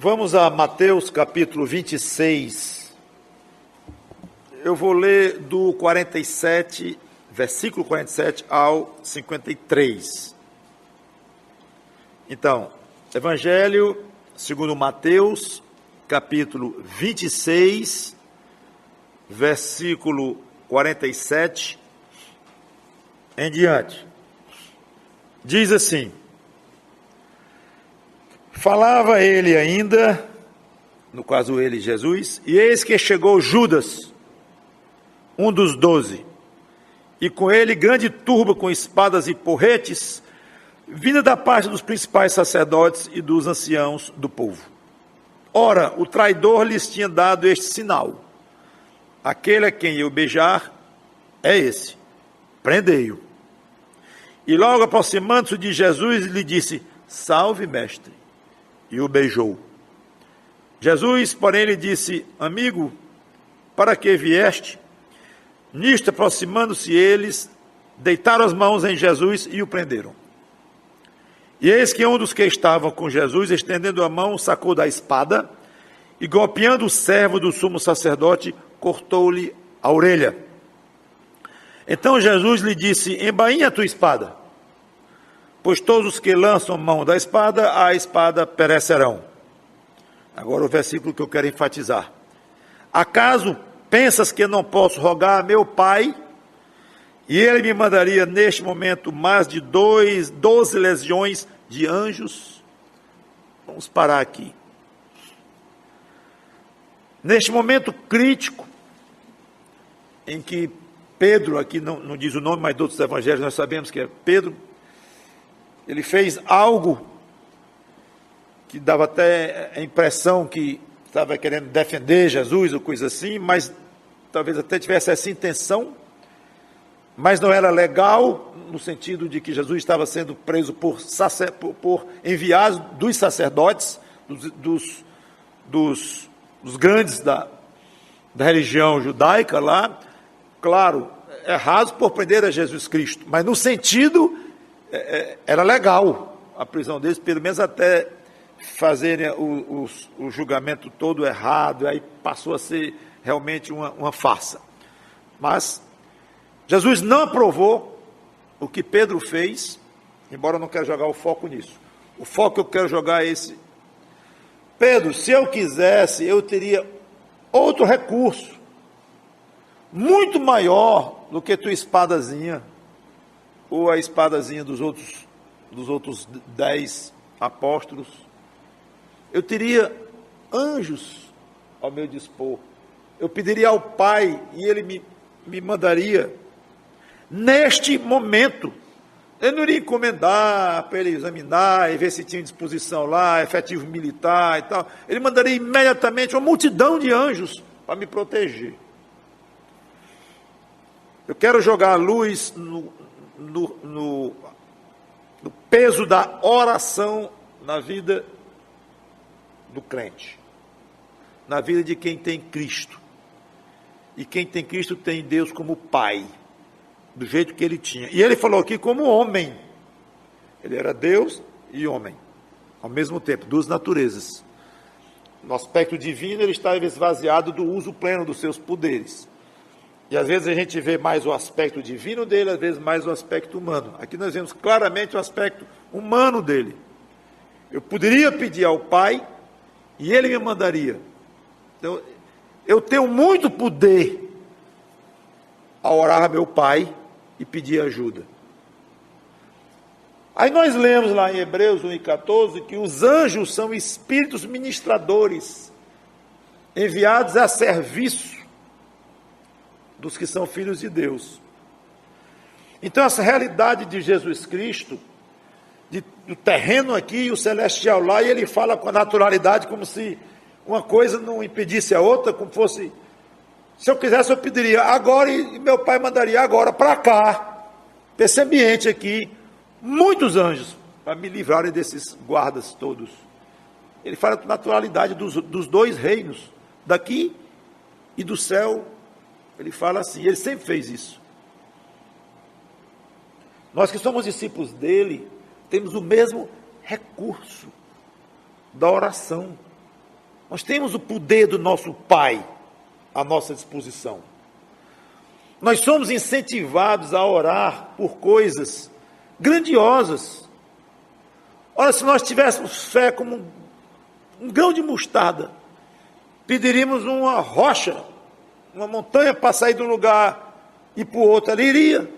Vamos a Mateus capítulo 26. Eu vou ler do 47, versículo 47 ao 53. Então, Evangelho segundo Mateus, capítulo 26, versículo 47 em diante. Diz assim: falava ele ainda, no caso ele, Jesus, e eis que chegou Judas, um dos 12, e com ele grande turba com espadas e porretes, vinda da parte dos principais sacerdotes e dos anciãos do povo. Ora, o traidor lhes tinha dado este sinal: aquele a quem eu beijar é esse, prendei-o. E logo aproximando-se de Jesus, lhe disse: salve, mestre, e o beijou. Jesus, porém, lhe disse: amigo, para que vieste? Nisto, aproximando-se eles, deitaram as mãos em Jesus e o prenderam. E eis que um dos que estavam com Jesus, estendendo a mão, sacou da espada e, golpeando o servo do sumo sacerdote, cortou-lhe a orelha. Então Jesus lhe disse: embainha a tua espada, pois todos os que lançam mão da espada, a espada perecerão. Agora o versículo que eu quero enfatizar: acaso pensas que não posso rogar a meu Pai, e ele me mandaria neste momento mais de 12 legiões de anjos? Vamos parar aqui. Neste momento crítico, em que Pedro, aqui não diz o nome, mas de outros evangelhos nós sabemos que é Pedro, ele fez algo que dava até a impressão que estava querendo defender Jesus ou coisa assim, mas talvez até tivesse essa intenção, mas não era legal, no sentido de que Jesus estava sendo preso por enviados dos sacerdotes, dos grandes da religião judaica lá, claro, errados por prender a Jesus Cristo, mas no sentido, era legal a prisão deles, pelo menos até fazerem o julgamento todo errado, aí passou a ser realmente uma farsa. Mas Jesus não aprovou o que Pedro fez, embora eu não quero jogar o foco nisso. O foco que eu quero jogar é esse: Pedro, se eu quisesse, eu teria outro recurso, muito maior do que tua espadazinha, ou a espadazinha dos outros 10 apóstolos. Eu teria anjos ao meu dispor. Eu pediria ao Pai e Ele me mandaria. Neste momento, eu não iria encomendar para ele examinar e ver se tinha disposição lá, efetivo militar e tal. Ele mandaria imediatamente uma multidão de anjos para me proteger. Eu quero jogar a luz no peso da oração na vida do crente, na vida de quem tem Cristo. E quem tem Cristo tem Deus como Pai, do jeito que ele tinha. E ele falou aqui como homem. Ele era Deus e homem, ao mesmo tempo, duas naturezas. No aspecto divino, ele estava esvaziado do uso pleno dos seus poderes. E às vezes a gente vê mais o aspecto divino dele, às vezes mais o aspecto humano. Aqui nós vemos claramente o aspecto humano dele. Eu poderia pedir ao Pai e ele me mandaria. Então, eu tenho muito poder ao orar a meu Pai e pedir ajuda. Aí nós lemos lá em Hebreus 1:14 que os anjos são espíritos ministradores, enviados a serviço dos que são filhos de Deus. Então essa realidade de Jesus Cristo, do terreno aqui e o celestial lá, e ele fala com a naturalidade como se uma coisa não impedisse a outra, como fosse, se eu quisesse eu pediria agora e meu Pai mandaria agora para cá, para esse ambiente aqui, muitos anjos para me livrarem desses guardas todos. Ele fala com naturalidade dos dois reinos, daqui e do céu. Ele fala assim, ele sempre fez isso. Nós que somos discípulos dele, temos o mesmo recurso da oração. Nós temos o poder do nosso Pai à nossa disposição. Nós somos incentivados a orar por coisas grandiosas. Ora, se nós tivéssemos fé como um grão de mostarda, pediríamos uma rocha, uma montanha para sair de um lugar e para o outro, ela iria.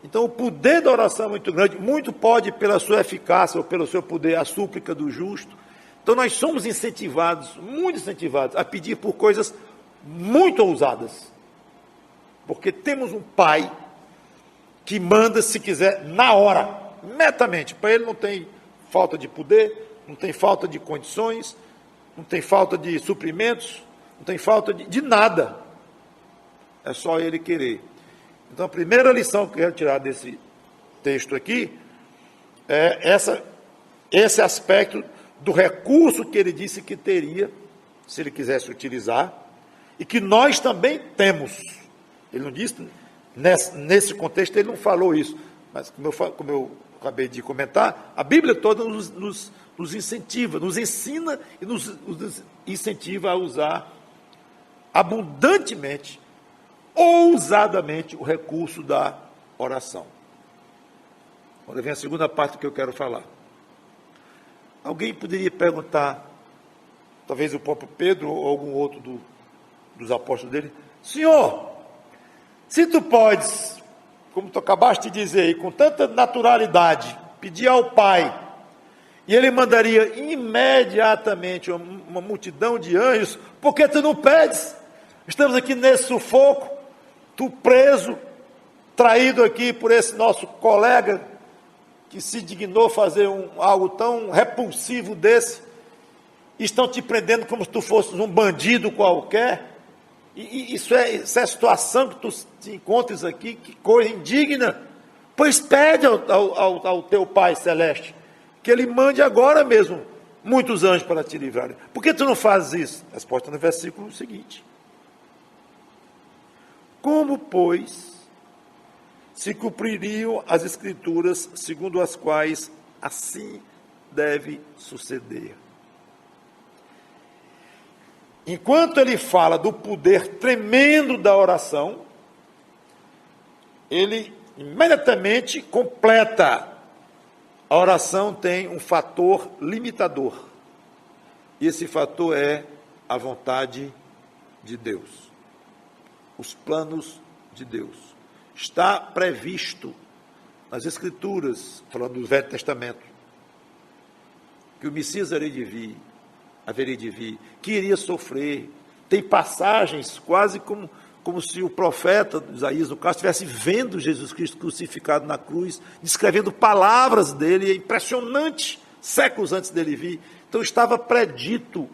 Então o poder da oração é muito grande, muito pode pela sua eficácia ou pelo seu poder, a súplica do justo. Então nós somos incentivados, muito incentivados, a pedir por coisas muito ousadas. Porque temos um Pai que manda, se quiser, na hora, imediatamente. Para ele não tem falta de poder, não tem falta de condições, não tem falta de suprimentos, não tem falta de nada. É só ele querer. Então a primeira lição que eu quero tirar desse texto aqui é esse aspecto do recurso que ele disse que teria, se ele quisesse utilizar, e que nós também temos. Ele não disse, nesse contexto, ele não falou isso, mas como eu acabei de comentar, a Bíblia toda nos incentiva, nos ensina e nos incentiva a usar abundantemente, ousadamente, o recurso da oração. Agora vem a segunda parte que eu quero falar. Alguém poderia perguntar, talvez o próprio Pedro ou algum outro dos apóstolos dele, Senhor, se tu podes, como tu acabaste de dizer, e com tanta naturalidade, pedir ao Pai, e ele mandaria imediatamente uma multidão de anjos, por que tu não pedes? Estamos aqui nesse sufoco, tu preso, traído aqui por esse nosso colega, que se dignou fazer algo tão repulsivo desse, estão te prendendo como se tu fosses um bandido qualquer, e isso é a situação que tu te encontres aqui, que coisa indigna. Pois pede ao teu Pai Celeste, que Ele mande agora mesmo muitos anjos para te livrarem. Por que tu não fazes isso? A resposta no versículo seguinte. Como, pois, se cumpririam as Escrituras, segundo as quais assim deve suceder? Enquanto ele fala do poder tremendo da oração, ele imediatamente completa. A oração tem um fator limitador. E esse fator é a vontade de Deus. Os planos de Deus. Está previsto nas Escrituras, falando do Velho Testamento, que o Messias haveria de vir, que iria sofrer. Tem passagens quase como se o profeta Isaías, no caso, estivesse vendo Jesus Cristo crucificado na cruz, descrevendo palavras dele, é impressionante, séculos antes dele vir. Então estava predito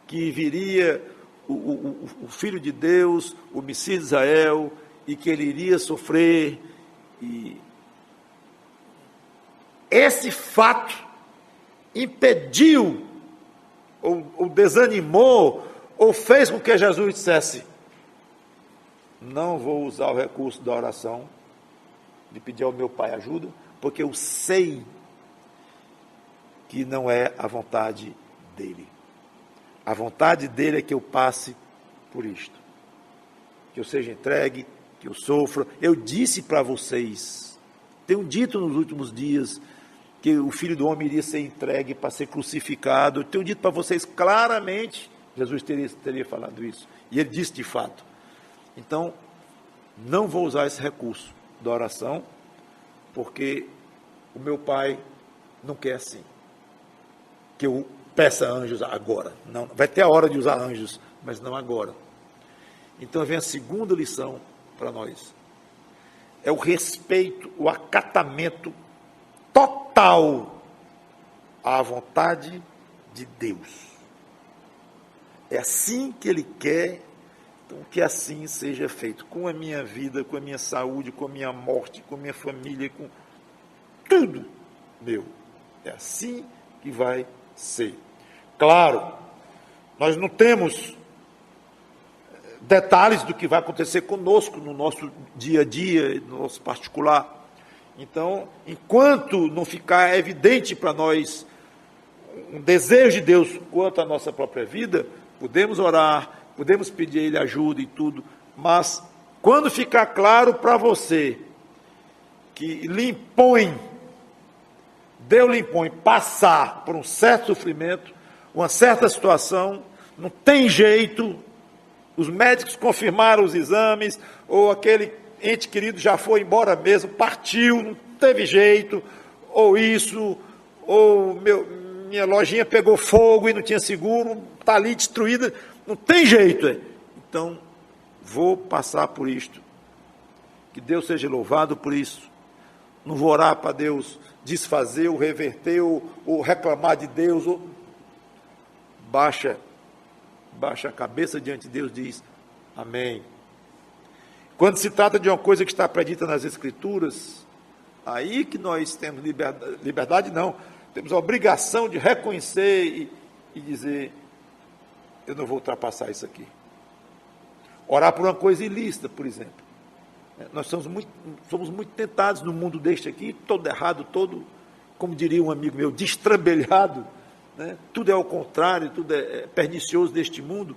que viria o Filho de Deus, o Messias de Israel, e que ele iria sofrer. E esse fato impediu, ou desanimou, ou fez com que Jesus dissesse, não vou usar o recurso da oração, de pedir ao meu Pai ajuda, porque eu sei que não é a vontade dele. A vontade dele é que eu passe por isto, que eu seja entregue, que eu sofra. Eu disse para vocês, tenho dito nos últimos dias, que o Filho do Homem iria ser entregue para ser crucificado. Eu tenho dito para vocês claramente, Jesus teria falado isso, e ele disse de fato. Então, não vou usar esse recurso da oração, porque o meu Pai não quer assim, que eu peça anjos agora. Não, vai ter a hora de usar anjos, mas não agora. Então vem a segunda lição para nós. É o respeito, o acatamento total à vontade de Deus. É assim que Ele quer, então que assim seja feito, com a minha vida, com a minha saúde, com a minha morte, com a minha família, com tudo meu. É assim que vai ser. Claro, nós não temos detalhes do que vai acontecer conosco no nosso dia a dia, no nosso particular. Então, enquanto não ficar evidente para nós um desejo de Deus quanto à nossa própria vida, podemos orar, podemos pedir a Ele ajuda e tudo, mas quando ficar claro para você que Deus lhe impõe passar por um certo sofrimento, uma certa situação, não tem jeito, os médicos confirmaram os exames, ou aquele ente querido já foi embora mesmo, partiu, não teve jeito, ou isso, ou minha lojinha pegou fogo e não tinha seguro, está ali destruída, não tem jeito. Então, vou passar por isto. Que Deus seja louvado por isso. Não vou orar para Deus desfazer, ou reverter, ou reclamar de Deus. Baixa a cabeça diante de Deus e diz, amém. Quando se trata de uma coisa que está predita nas Escrituras, aí que nós temos liberdade não, temos a obrigação de reconhecer e dizer, eu não vou ultrapassar isso aqui. Orar por uma coisa ilícita, por exemplo. Nós somos muito tentados no mundo deste aqui, todo errado, todo, como diria um amigo meu, destrambelhado, né? Tudo é ao contrário, tudo é pernicioso deste mundo.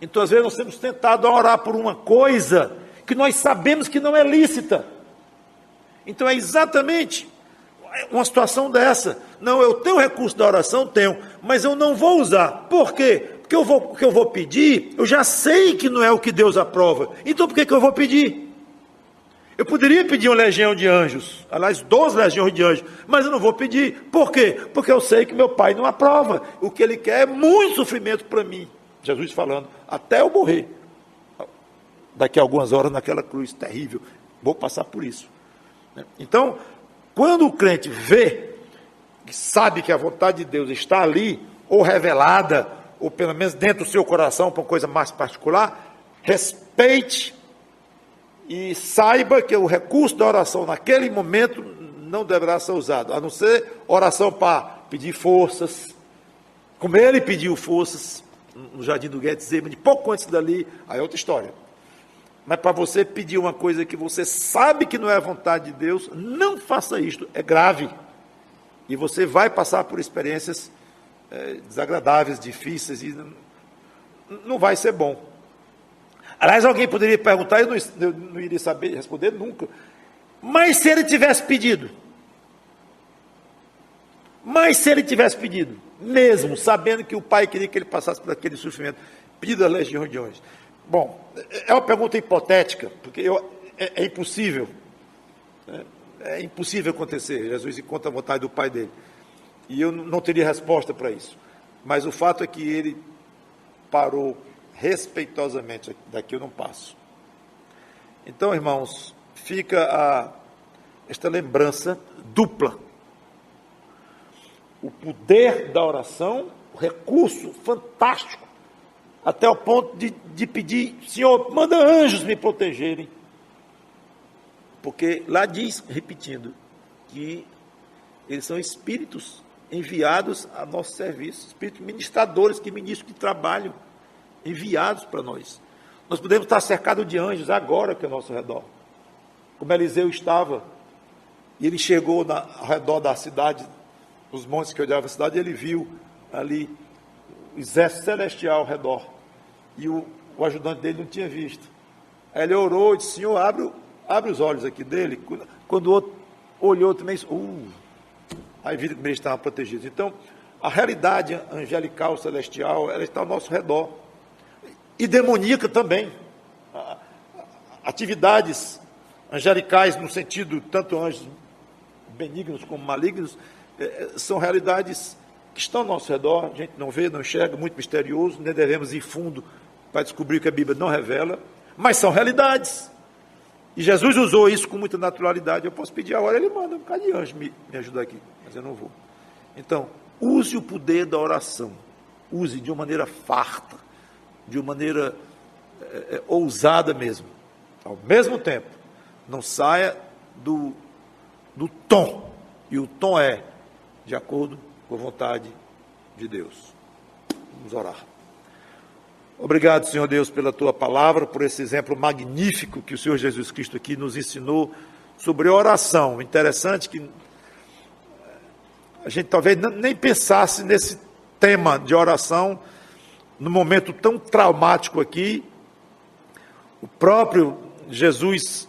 Então, às vezes, nós somos tentados a orar por uma coisa que nós sabemos que não é lícita. Então, é exatamente uma situação dessa. Não, eu tenho recurso da oração, tenho, mas eu não vou usar. Por quê? Porque o que eu vou pedir, eu já sei que não é o que Deus aprova. Então, por que eu vou pedir? Eu poderia pedir uma legião de anjos, aliás, 12 legiões de anjos, mas eu não vou pedir. Por quê? Porque eu sei que meu Pai não aprova. O que Ele quer é muito sofrimento para mim. Jesus falando, até eu morrer. Daqui a algumas horas naquela cruz terrível. Vou passar por isso. Então, quando o crente vê, que sabe que a vontade de Deus está ali, ou revelada, ou pelo menos dentro do seu coração, para uma coisa mais particular, respeite e saiba que o recurso da oração naquele momento não deverá ser usado, a não ser oração para pedir forças, como ele pediu forças no Jardim do Getsemane, pouco antes dali, aí é outra história. Mas para você pedir uma coisa que você sabe que não é a vontade de Deus, não faça isto, é grave. E você vai passar por experiências desagradáveis, difíceis, e não vai ser bom. Aliás, alguém poderia perguntar, eu não iria saber responder nunca, mas se ele tivesse pedido? Mesmo sabendo que o pai queria que ele passasse por aquele sofrimento, pedido das legiões de anjos. Bom, é uma pergunta hipotética, porque é impossível. É impossível acontecer. Jesus encontra a vontade do pai dele. E eu não teria resposta para isso. Mas o fato é que ele parou respeitosamente. Daqui eu não passo. Então, irmãos, fica esta lembrança dupla. O poder da oração, o recurso fantástico, até o ponto de pedir, Senhor, manda anjos me protegerem. Porque lá diz, repetindo, que eles são espíritos enviados a nosso serviço, espíritos ministradores, que ministram de trabalho, enviados para nós. Nós podemos estar cercados de anjos agora que é ao nosso redor. Como Eliseu estava, e ele chegou ao redor da cidade, nos montes que rodeavam a cidade, e ele viu ali o exército celestial ao redor. E o ajudante dele não tinha visto. Aí ele orou e disse, Senhor, abre os olhos aqui dele. Quando o outro olhou também, aí viram que eles estavam protegidos. Então, a realidade angelical, celestial, ela está ao nosso redor. E demoníaca também. Atividades angelicais, no sentido, tanto anjos benignos como malignos, são realidades que estão ao nosso redor, a gente não vê, não enxerga, muito misterioso, nem devemos ir fundo para descobrir que a Bíblia não revela, mas são realidades. E Jesus usou isso com muita naturalidade. Eu posso pedir agora, ele manda um bocado de anjo me ajudar aqui, mas eu não vou. Então, use o poder da oração, use de uma maneira farta, de uma maneira ousada mesmo. Ao mesmo tempo, não saia do tom, e o tom é de acordo com a vontade de Deus. Vamos orar. Obrigado, Senhor Deus, pela Tua palavra, por esse exemplo magnífico que o Senhor Jesus Cristo aqui nos ensinou sobre oração. Interessante que a gente talvez nem pensasse nesse tema de oração, num momento tão traumático aqui, o próprio Jesus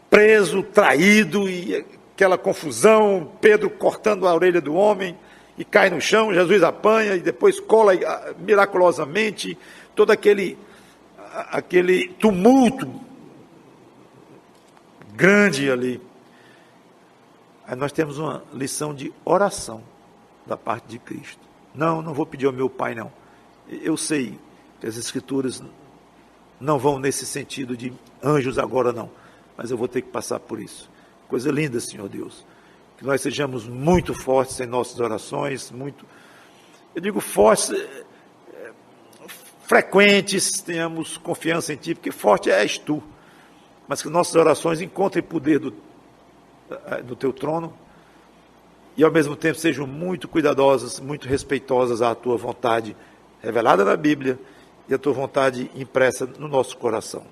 preso, traído, e aquela confusão, Pedro cortando a orelha do homem, e cai no chão, Jesus apanha, e depois cola miraculosamente, todo aquele tumulto grande ali. Aí nós temos uma lição de oração da parte de Cristo. Não vou pedir ao meu Pai, não. Eu sei que as Escrituras não vão nesse sentido de anjos agora, não. Mas eu vou ter que passar por isso. Coisa linda, Senhor Deus. Que nós sejamos muito fortes em nossas orações, eu digo fortes, frequentes, tenhamos confiança em Ti, porque forte és Tu. Mas que nossas orações encontrem poder do Teu trono, e ao mesmo tempo sejam muito cuidadosas, muito respeitosas à Tua vontade revelada na Bíblia e a Tua vontade impressa no nosso coração.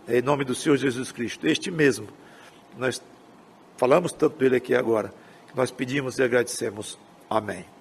É em nome do Senhor Jesus Cristo, este mesmo, nós falamos tanto dele aqui agora, que nós pedimos e agradecemos. Amém.